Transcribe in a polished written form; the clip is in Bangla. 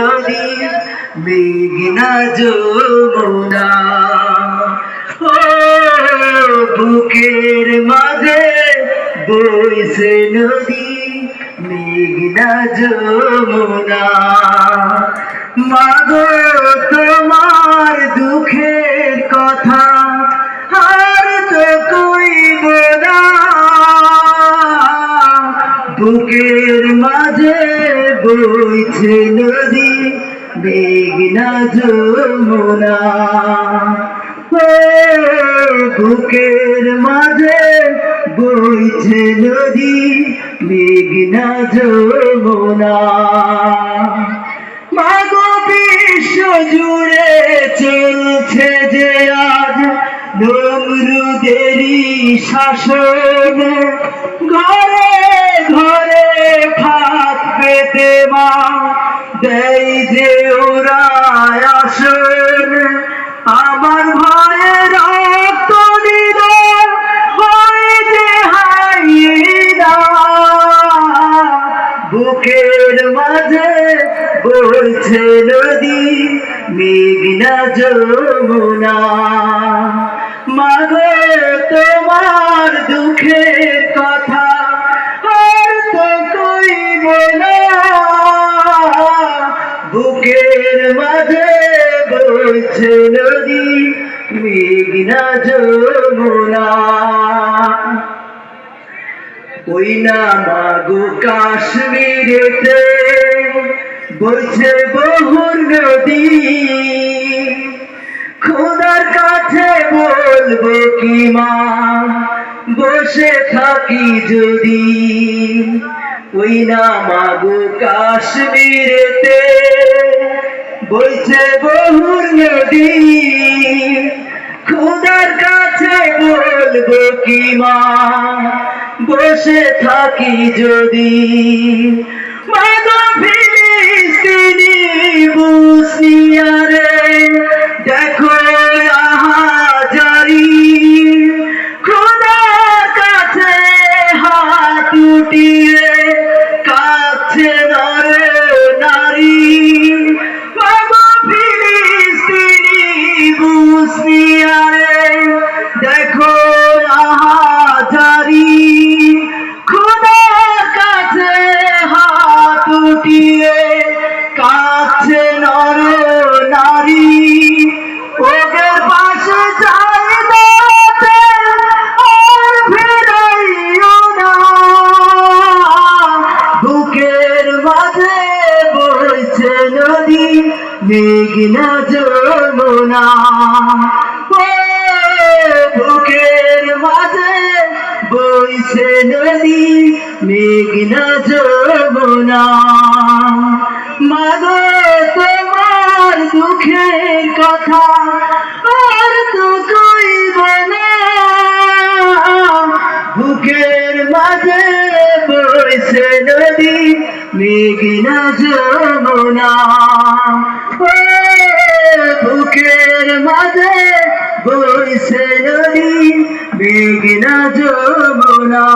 নদী মেঘনা যমুনা। ও বুকের মাঝে বইছে নদী মেঘনা যমুনা। মাগো তোমার দুঃখের কথা আর তো কইব না, বুকের মাঝে বইছে নদী মেঘনা যমুনা। ও বুকের মাঝে বইছে নদী মেঘনা যমুনা। মাগো বিশ্ব জুড়ে চলছে যে আজ নমরুদেরই শাসন, ঘরে ঘরে ফাঁক পেতে মা দেয় যে ওরা আসন। আমার ভাইয়ের রক্ত নিদান হয় যে হাইনা, বুকের মাঝে বইছে নদী মেঘনা যমুনা। মাগো তোমার দুঃখের কথা আর তো কইব না, বুকের মাঝে বইছে নদী মেঘনা যমুনা। ওই না মাগো কাশ্মীরেতে বইছে বহুর নদী, খোদার কাছে বলবো কি মা বসে থাকি যদি। ওই না মাগো কাশ্মীরেতে বইছে বহুর নদী, খোদার কাছে বলবো কি মা বসে থাকি যদি। মাগো ফিলিস্তিনি বুসনিয়ারে দেখো আহাজারি, খোদার কাছে হাত উঠিয়ে কাছে নর নারী। মাগো ফিলিস্তিনি বুসনিয়ারে দেখো আহাজারি, খোদার কাছে হাত উঠিয়ে কাছে নর নারী। ওদের পাশে যাই দাঁড়াতে আর ফিরাইও না, বুকের মাঝে বইছে নদী মেঘনা যমুনা। ও বুকের মাঝে বইছে নদী মেঘনা যমুনা। মাগো তোমার দুঃখের কথা আর তো কইব না, বুকের মাঝে বইছে নদী মেঘনা যমুনা। ও বুকের মাঝে বইছে নদী মেঘনা যমুনা।